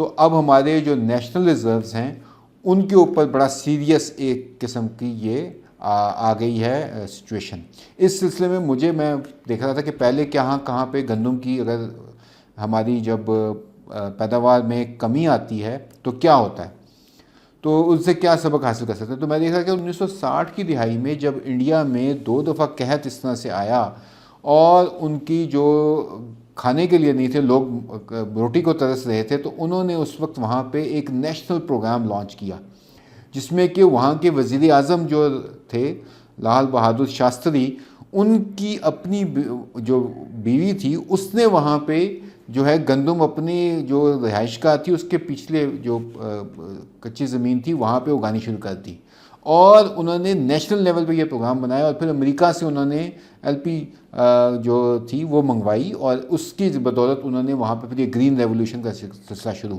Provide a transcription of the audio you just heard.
तो अब हमारे जो नेशनल रिजर्व्स हैं उनके ऊपर बड़ा सीरियस एक किस्म की ये आ गई है सिचुएशन। इस सिलसिले में मैं देख रहा था कि पहले कहाँ पे गंदम की अगर हमारी जब पैदावार में कमी आती है तो क्या होता है, तो उससे क्या सबक हासिल कर सकते हैं। तो मैं देखा कि 1960 की दिहाई में जब इंडिया में 2 दफ़ा कहत इस तरह से आया और उनकी जो खाने के लिए नहीं थे, लोग रोटी को तरस रहे थे, तो उन्होंने उस वक्त वहाँ पे एक नेशनल प्रोग्राम लॉन्च किया जिसमें कि वहाँ के वज़ीर आज़म जो थे लाल बहादुर शास्त्री, उनकी अपनी जो बीवी थी उसने वहाँ पे जो है गंदम अपनी जो रिहाइशगाह थी उसके पिछले जो कच्ची ज़मीन थी वहाँ पे उगानी शुरू कर दी और उन्होंने नेशनल लेवल पे ये प्रोग्राम बनाया और फिर अमेरिका से उन्होंने एलपी जो थी वो मंगवाई और उसकी बदौलत उन्होंने वहाँ पे फिर ये ग्रीन रेवोल्यूशन का सिलसिला शुरू